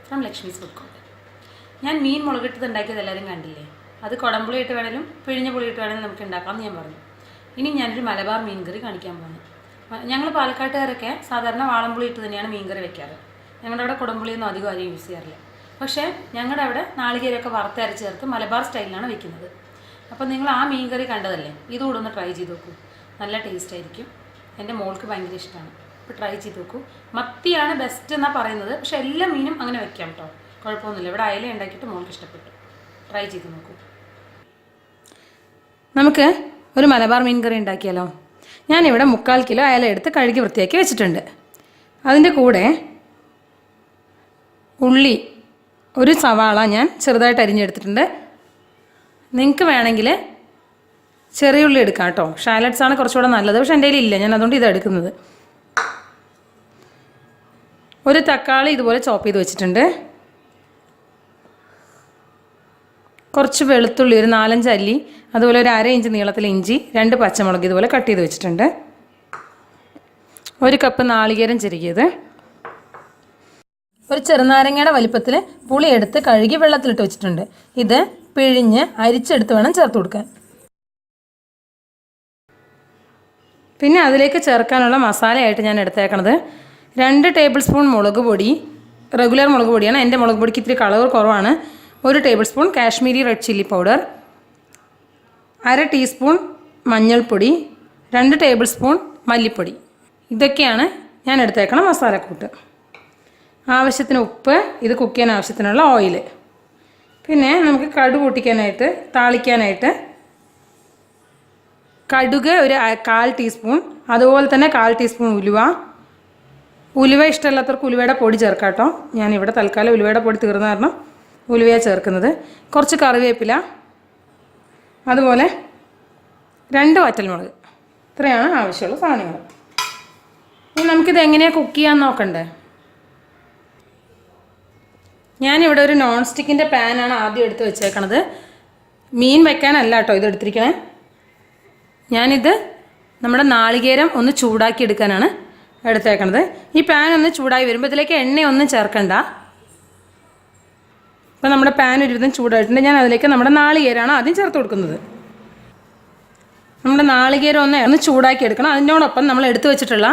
From Lakshmi's food court. ഞാൻ മീൻ മുളകിട്ടത് ഉണ്ടാക്കിയത് എല്ലാവരും കണ്ടില്ലേ? അത് കുടംപുളി ഇട്ട് വേണേലും പിഴിഞ്ഞ പുളി ഇട്ട് വേണേലും നമുക്ക് ഉണ്ടാക്കാമെന്ന് ഞാൻ പറഞ്ഞു. ഇനി ഞാനൊരു മലബാർ മീൻ കറി കാണിക്കാൻ പോകുന്നു. ഞങ്ങൾ പാലക്കാട്ടുകാരൊക്കെ സാധാരണ വാളംപുളി ഇട്ട് തന്നെയാണ് മീൻ കറി വെക്കാറ്. ഞങ്ങളുടെ അവിടെ കുടംപുളിയൊന്നും അധികം ആരും യൂസ് ചെയ്യാറില്ല. പക്ഷേ ഞങ്ങളുടെ അവിടെ നാളികേരമൊക്കെ വറുത്തരച്ച് ചേർത്ത് മലബാർ സ്റ്റൈലിലാണ് വെക്കുന്നത്. അപ്പോൾ നിങ്ങൾ ആ മീൻ കറി കണ്ടതല്ലേ, ഇതുകൂടെ ഒന്ന് ട്രൈ ചെയ്ത് നോക്കൂ. നല്ല ടേസ്റ്റ് ആയിരിക്കും. എൻ്റെ മോൾക്ക് ഭയങ്കര ഇഷ്ടമാണ്. അപ്പോൾ ട്രൈ ചെയ്ത് നോക്കൂ. മത്തിയാണ് ബെസ്റ്റ് എന്നാണ് പറയുന്നത്, പക്ഷേ എല്ലാ മീനും അങ്ങനെ വെക്കാം കേട്ടോ, കുഴപ്പമൊന്നുമില്ല. ഇവിടെ അയല ഉണ്ടാക്കിയിട്ട് മോൾക്ക് ഇഷ്ടപ്പെട്ടു. ട്രൈ ചെയ്ത് നോക്കൂ. നമുക്ക് ഒരു മലബാർ മീൻ കറി ഉണ്ടാക്കിയാലോ? ഞാനിവിടെ 3/4 കിലോ അയല എടുത്ത് കഴുകി വൃത്തിയാക്കി വെച്ചിട്ടുണ്ട്. അതിൻ്റെ കൂടെ ഉള്ളി, ഒരു സവാള ഞാൻ ചെറുതായിട്ട് അരിഞ്ഞെടുത്തിട്ടുണ്ട്. നിങ്ങൾക്ക് വേണമെങ്കിൽ ചെറിയ ഉള്ളി എടുക്കാം കേട്ടോ, ഷാലറ്റ്സ് ആണ് കുറച്ചുകൂടെ നല്ലത്. പക്ഷെ എൻ്റെ കയ്യിൽ ഇല്ല, ഞാൻ അതുകൊണ്ട് ഇതാണ് എടുക്കുന്നത്. ഒരു തക്കാളി ഇതുപോലെ ചോപ്പ് ചെയ്ത് വെച്ചിട്ടുണ്ട്. കുറച്ച് വെളുത്തുള്ളി, ഒരു 4-5 അല്ലി, അതുപോലെ ഒരു 1/2 ഇഞ്ച് നീളത്തിൽ ഇഞ്ചി, 2 പച്ചമുളക് ഇതുപോലെ കട്ട് ചെയ്ത് വെച്ചിട്ടുണ്ട്. 1 കപ്പ് നാളികേരം ചിരകിയത്, ഒരു ചെറുനാരങ്ങയുടെ വലിപ്പത്തിൽ പുളി എടുത്ത് കഴുകി വെള്ളത്തിലിട്ട് വെച്ചിട്ടുണ്ട്. ഇത് പിഴിഞ്ഞ് അരിച്ചെടുത്ത് വേണം ചേർത്ത് കൊടുക്കാൻ. പിന്നെ അതിലേക്ക് ചേർക്കാനുള്ള മസാലയായിട്ട് ഞാൻ എടുത്തേക്കണത് 2 ടേബിൾ സ്പൂൺ മുളക് പൊടി, റെഗുലർ മുളക് പൊടിയാണ്. എൻ്റെ മുളക് പൊടിക്ക് ഇത്തിരി കളർ കുറവാണ്. 1 table spoon Kashmiri red chilli powder, 1/2 teaspoon മഞ്ഞൾപ്പൊടി, 2 ടേബിൾ സ്പൂൺ മല്ലിപ്പൊടി. ഇതൊക്കെയാണ് ഞാൻ എടുത്തേക്കണ മസാലക്കൂട്ട്. ആവശ്യത്തിന് ഉപ്പ്, ഇത് കുക്ക് ചെയ്യാൻ ആവശ്യത്തിനുള്ള ഓയിൽ. പിന്നെ നമുക്ക് കടുക് പൊട്ടിക്കാനായിട്ട്, താളിക്കാനായിട്ട് കടുക് ഒരു 1/4 ടീസ്പൂൺ, അതുപോലെ തന്നെ 1/4 ടീസ്പൂൺ ഉലുവ ഇഷ്ടമില്ലാത്തവർക്ക് ഉലുവയുടെ പൊടി ചേർക്കാം കേട്ടോ. ഞാനിവിടെ തൽക്കാലം ഉലുവയുടെ പൊടി തീർന്ന കാരണം ഉലുവയാണ് ചേർക്കുന്നത്. കുറച്ച് കറിവേപ്പില, അതുപോലെ 2 വറ്റൽമുളക്. ഇത്രയാണ് ആവശ്യമുള്ള സാധനങ്ങൾ. ഇനി നമുക്കിത് എങ്ങനെയാണ് കുക്ക് ചെയ്യാൻ നോക്കണ്ടേ? ഞാനിവിടെ ഒരു നോൺ സ്റ്റിക്കിൻ്റെ പാനാണ് ആദ്യം എടുത്ത് വെച്ചേക്കണത്. മീൻ വെക്കാനല്ല കേട്ടോ ഇത് എടുത്തിരിക്കണേ. ഞാനിത് നമ്മുടെ നാളികേരം ഒന്ന് ചൂടാക്കി എടുക്കാനാണ് എടുത്തേക്കണത്. ഈ പാൻ ഒന്ന് ചൂടായി വരുമ്പോൾ ഇതിലേക്ക് എണ്ണയൊന്നും ചേർക്കണ്ട. അപ്പോൾ നമ്മുടെ പാൻ ഒരുവിധം ചൂടായിട്ടുണ്ട്. ഞാൻ അതിലേക്ക് നമ്മുടെ നാളികേരമാണ് ആദ്യം ചേർത്ത് കൊടുക്കുന്നത്. നമ്മുടെ നാളികേരം ഒന്ന് ചൂടാക്കി എടുക്കണം. അതിനോടൊപ്പം നമ്മൾ എടുത്തു വെച്ചിട്ടുള്ള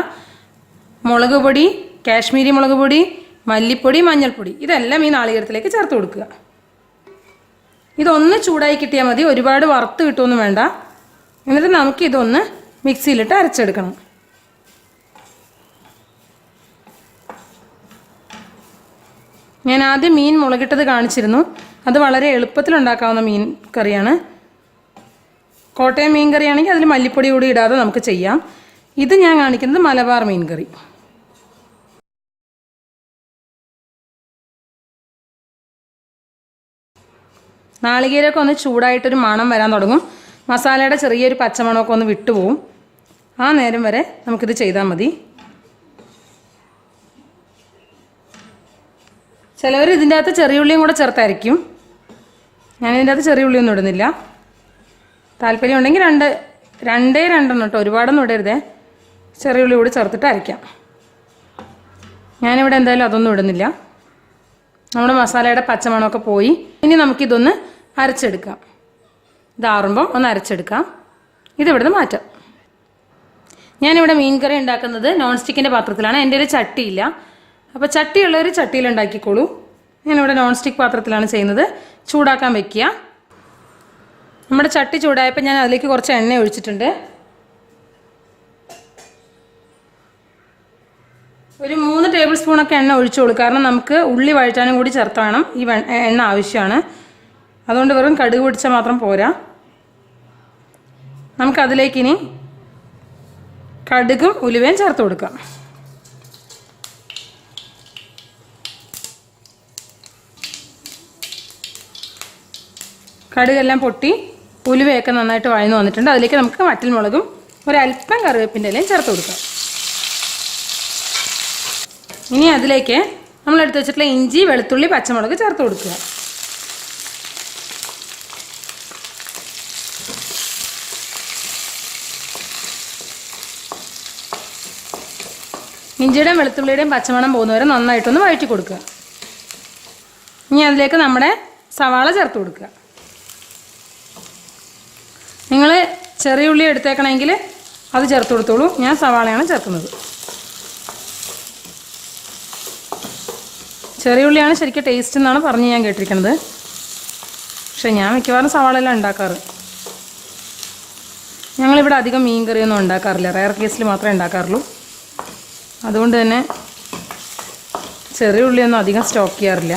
മുളക് പൊടി, കാശ്മീരി മുളക് പൊടി, മല്ലിപ്പൊടി, മഞ്ഞൾപ്പൊടി, ഇതെല്ലാം ഈ നാളികേരത്തിലേക്ക് ചേർത്ത് കൊടുക്കുക. ഇതൊന്ന് ചൂടായി കിട്ടിയാൽ മതി, ഒരുപാട് വറുത്ത് കിട്ടുമൊന്നും വേണ്ട. എന്നിട്ട് നമുക്കിതൊന്ന് മിക്സിയിലിട്ട് അരച്ചെടുക്കണം. ഞാൻ ആദ്യം മീൻ മുളകിട്ടത് കാണിച്ചിരുന്നു. അത് വളരെ എളുപ്പത്തിലുണ്ടാക്കാവുന്ന മീൻ കറിയാണ്. കോട്ടയം മീൻ കറിയാണെങ്കിൽ അതിൽ മല്ലിപ്പൊടി കൂടി ഇടാതെ നമുക്ക് ചെയ്യാം. ഇത് ഞാൻ കാണിക്കുന്നത് മലബാർ മീൻ കറി. നാളികേരമൊക്കെ ഒന്ന് ചൂടായിട്ടൊരു മണം വരാൻ തുടങ്ങും. മസാലയുടെ ചെറിയൊരു പച്ചമണമൊക്കെ ഒന്ന് വിട്ടുപോകും. ആ നേരം വരെ നമുക്കിത് ചെയ്താൽ മതി. ചിലവർ ഇതിൻ്റെ അകത്ത് ചെറിയ ഉള്ളിയും കൂടെ ചേർത്തായിരിക്കും. ഞാനിതിൻ്റെ അകത്ത് ചെറിയ ഉള്ളിയൊന്നും ഇടുന്നില്ല. താല്പര്യം ഉണ്ടെങ്കിൽ 2 കേട്ടോ, ഒരുപാടൊന്നും ഇടരുതേ. ചെറിയ ഉള്ളി കൂടി ചേർത്തിട്ട് അരയ്ക്കാം. ഞാനിവിടെ എന്തായാലും അതൊന്നും ഇടുന്നില്ല. നമ്മുടെ മസാലയുടെ പച്ചമണമൊക്കെ പോയി. ഇനി നമുക്കിതൊന്ന് അരച്ചെടുക്കാം. ഇതാറുമ്പം ഒന്ന് അരച്ചെടുക്കാം. ഇതിവിടുന്ന് മാറ്റാം. ഞാനിവിടെ മീൻ കറി ഉണ്ടാക്കുന്നത് നോൺ സ്റ്റിക്കിൻ്റെ പാത്രത്തിലാണ്. എൻ്റെ ഒരു ചട്ടിയില്ല. അപ്പോൾ ചട്ടിയുള്ളൊരു ചട്ടിയിൽ ഉണ്ടാക്കിക്കോളൂ. ഞാനിവിടെ നോൺ സ്റ്റിക്ക് പാത്രത്തിലാണ് ചെയ്യുന്നത്. ചൂടാക്കാൻ വയ്ക്കുക. നമ്മുടെ ചട്ടി ചൂടായപ്പോൾ ഞാൻ അതിലേക്ക് കുറച്ച് എണ്ണ ഒഴിച്ചിട്ടുണ്ട്. ഒരു 3 ടേബിൾ സ്പൂണൊക്കെ എണ്ണ ഒഴിച്ചോളൂ. കാരണം നമുക്ക് ഉള്ളി വഴറ്റാനും കൂടി ചേർത്ത് വേണം. ഈ എണ്ണ ആവശ്യമാണ്. അതുകൊണ്ട് വെറും കടുക് പൊട്ടിച്ചാൽ മാത്രം പോരാ. നമുക്കതിലേക്കിനി കടുകും ഉലുവയും ചേർത്ത് കൊടുക്കാം. കടുകെല്ലാം പൊട്ടി ഉലുവയൊക്കെ നന്നായിട്ട് വഴന്നു വന്നിട്ടുണ്ട്. അതിലേക്ക് നമുക്ക് വറ്റൽമുളകും ഒരല്പം കറിവേപ്പിൻ്റെ ഇലയും ചേർത്ത് കൊടുക്കാം. ഇനി അതിലേക്ക് നമ്മളെടുത്ത് വെച്ചിട്ടുള്ള ഇഞ്ചി, വെളുത്തുള്ളി, പച്ചമുളക് ചേർത്ത് കൊടുക്കുക. ഇഞ്ചിയുടെയും വെളുത്തുള്ളിയുടെയും പച്ചമണം പോകുന്നവരെ നന്നായിട്ടൊന്ന് വഴറ്റി കൊടുക്കുക. ഇനി അതിലേക്ക് നമ്മുടെ സവാള ചേർത്ത് കൊടുക്കുക. നിങ്ങൾ ചെറിയ ഉള്ളി എടുത്തേക്കണമെങ്കിൽ അത് ചേർത്ത് കൊടുത്തോളൂ. ഞാൻ സവാളയാണ് ചേർക്കുന്നത്. ചെറിയ ഉള്ളിയാണ് ശരിക്കും ടേസ്റ്റ് എന്നാണ് പറഞ്ഞ് ഞാൻ കേട്ടിരിക്കുന്നത്. പക്ഷേ ഞാൻ മിക്കവാറും സവാളയെല്ലാം ഉണ്ടാക്കാറ്. ഞങ്ങളിവിടെ അധികം മീൻ കറിയൊന്നും ഉണ്ടാക്കാറില്ല, റയർ കേസിൽ മാത്രമേ ഉണ്ടാക്കാറുള്ളൂ. അതുകൊണ്ട് തന്നെ ചെറിയ ഉള്ളിയൊന്നും അധികം സ്റ്റോക്ക് ചെയ്യാറില്ല.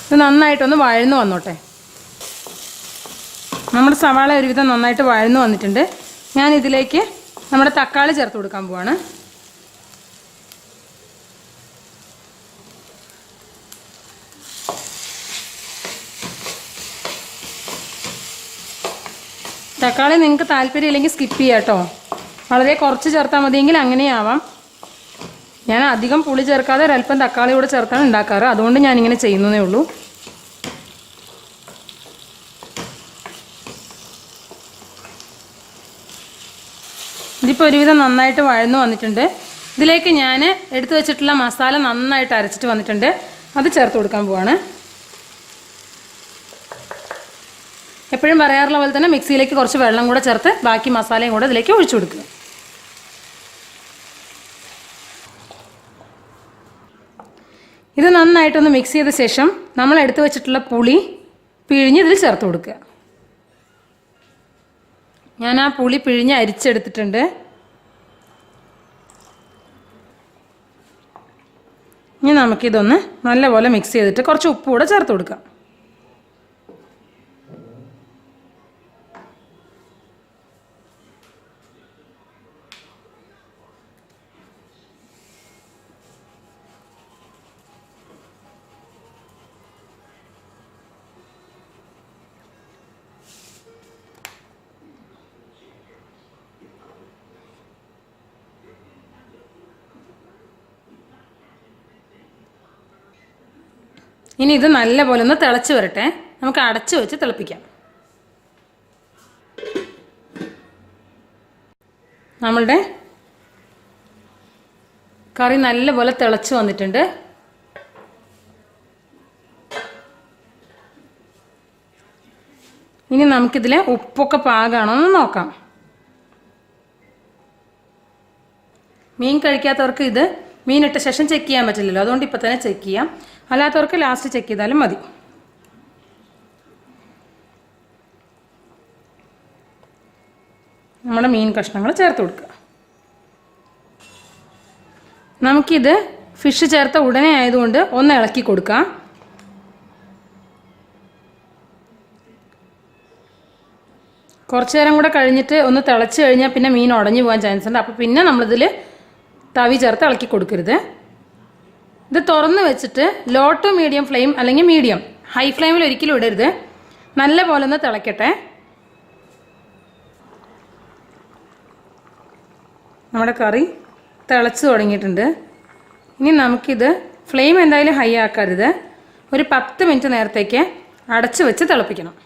ഇത് നന്നായിട്ടൊന്ന് വഴന്ന് വന്നോട്ടെ. നമ്മുടെ സവാള ഒരുവിധം നന്നായിട്ട് വഴന്ന് വന്നിട്ടുണ്ട്. ഞാൻ ഇതിലേക്ക് നമ്മുടെ തക്കാളി ചേർത്ത് കൊടുക്കാൻ പോവാണ്. തക്കാളി നിങ്ങൾക്ക് താല്പര്യമില്ലെങ്കിൽ സ്കിപ്പ് ചെയ്യാം കേട്ടോ. വളരെ കുറച്ച് ചേർത്താൽ മതിയെങ്കിൽ അങ്ങനെയാവാം. ഞാൻ അധികം പുളി ചേർക്കാതെ ഒരല്പം തക്കാളി കൂടെ ചേർത്താണ് ഉണ്ടാക്കാറ്. അതുകൊണ്ട് ഞാനിങ്ങനെ ചെയ്യുന്നതേ ഉള്ളൂ. ഇതിപ്പോൾ ഒരുവിധം നന്നായിട്ട് വഴന്നു വന്നിട്ടുണ്ട്. ഇതിലേക്ക് ഞാൻ എടുത്തു വെച്ചിട്ടുള്ള മസാല നന്നായിട്ട് അരച്ചിട്ട് വന്നിട്ടുണ്ട്. അത് ചേർത്ത് കൊടുക്കാൻ പോവാണ്. എപ്പോഴും പറയാറുള്ള പോലെ തന്നെ മിക്സിയിലേക്ക് കുറച്ച് വെള്ളം കൂടെ ചേർത്ത് ബാക്കി മസാലയും കൂടെ ഇതിലേക്ക് ഒഴിച്ചു കൊടുക്കുക. ഇത് നന്നായിട്ടൊന്ന് മിക്സ് ചെയ്ത ശേഷം നമ്മൾ എടുത്തു വെച്ചിട്ടുള്ള പുളി പിഴിഞ്ഞ് ഇതിൽ ചേർത്ത് കൊടുക്കുക. ഞാൻ ആ പുളി പിഴിഞ്ഞ് അരിച്ചെടുത്തിട്ടുണ്ട്. ഇനി നമുക്കിതൊന്ന് നല്ലപോലെ മിക്സ് ചെയ്തിട്ട് കുറച്ച് ഉപ്പ് കൂടെ ചേർത്ത് കൊടുക്കാം. ഇനി ഇത് നല്ലപോലെ ഒന്ന് തിളച്ച് വരട്ടെ. നമുക്ക് അടച്ചു വെച്ച് തിളപ്പിക്കാം. നമ്മളുടെ കറി നല്ലപോലെ തിളച്ച് വന്നിട്ടുണ്ട്. ഇനി നമുക്കിതിൽ ഉപ്പൊക്കെ പാകമാണോ എന്ന് നോക്കാം. മീൻ കഴിക്കാത്തവർക്ക് ഇത് മീനിട്ട ശേഷം ചെക്ക് ചെയ്യാൻ പറ്റില്ലല്ലോ, അതുകൊണ്ട് ഇപ്പം തന്നെ ചെക്ക് ചെയ്യാം. അല്ലാത്തവർക്ക് ലാസ്റ്റ് ചെക്ക് ചെയ്താലും മതി. നമ്മുടെ മീൻ കഷ്ണങ്ങൾ ചേർത്ത് കൊടുക്കുക. നമുക്കിത് ഫിഷ് ചേർത്ത ഉടനെ ആയതുകൊണ്ട് ഒന്ന് ഇളക്കി കൊടുക്കാം. കുറച്ച് നേരം കൂടെ കഴിഞ്ഞിട്ട് ഒന്ന് തിളച്ച് കഴിഞ്ഞാൽ പിന്നെ മീൻ ഉടഞ്ഞു പോകാൻ ചാൻസ് ഉണ്ട്. അപ്പോൾ പിന്നെ നമ്മളിതിൽ തവി ചേർത്ത് ഇളക്കി കൊടുക്കരുത്. ഇത് തുറന്ന് വെച്ചിട്ട് ലോ ടു മീഡിയം ഫ്ലെയിം അല്ലെങ്കിൽ മീഡിയം, ഹൈ ഫ്ലെയിമിൽ ഒരിക്കലും ഇടരുത്. നല്ല പോലെ ഒന്ന് തിളയ്ക്കട്ടെ. നമ്മുടെ കറി തിളച്ച് തുടങ്ങിയിട്ടുണ്ട്. ഇനി നമുക്കിത് ഫ്ലെയിം എന്തായാലും ഹൈ ആക്കരുത്. ഒരു 10 മിനിറ്റ് നേരത്തേക്ക് അടച്ച് വെച്ച് തിളപ്പിക്കണം.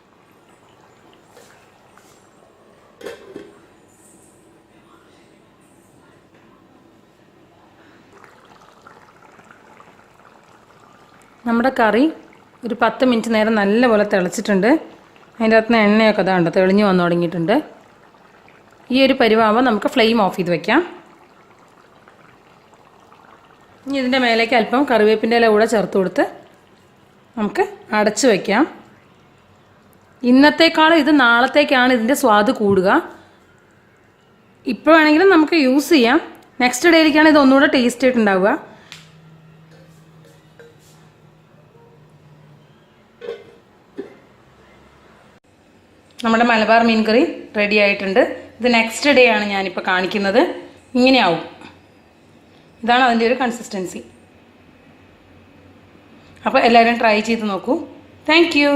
നമ്മുടെ കറി ഒരു 10 മിനിറ്റ് നേരം നല്ലപോലെ തിളച്ചിട്ടുണ്ട്. അതിൻ്റെ അകത്തുനിന്ന് എണ്ണയൊക്കെ അതാണ്ട് തെളിഞ്ഞ് വന്നു തുടങ്ങിയിട്ടുണ്ട്. ഈ ഒരു പരിവാകുമ്പോൾ നമുക്ക് ഫ്ലെയിം ഓഫ് ചെയ്ത് വയ്ക്കാം. ഇനി ഇതിൻ്റെ മേലേക്ക് അല്പം കറിവേപ്പിൻ്റെ ഇല കൂടെ ചേർത്ത് കൊടുത്ത് നമുക്ക് അടച്ച് വയ്ക്കാം. ഇന്നത്തേക്കാളും ഇത് നാളത്തേക്കാണ് ഇതിൻ്റെ സ്വാദ് കൂടുക. ഇപ്പോൾ വേണമെങ്കിലും നമുക്ക് യൂസ് ചെയ്യാം. നെക്സ്റ്റ് ഡേയിലേക്കാണ് ഇത് ഒന്നുകൂടെ ടേസ്റ്റ് ആയിട്ടുണ്ടാവുക. നമ്മുടെ മലബാർ മീൻ കറി റെഡി ആയിട്ടുണ്ട്. ഇത് നെക്സ്റ്റ് ഡേ ആണ് ഞാനിപ്പോൾ കാണിക്കുന്നത്. ഇങ്ങനെയാവും. ഇതാണ് അതിൻ്റെ ഒരു കൺസിസ്റ്റൻസി. അപ്പോൾ എല്ലാവരും ട്രൈ ചെയ്ത് നോക്കൂ. Thank you.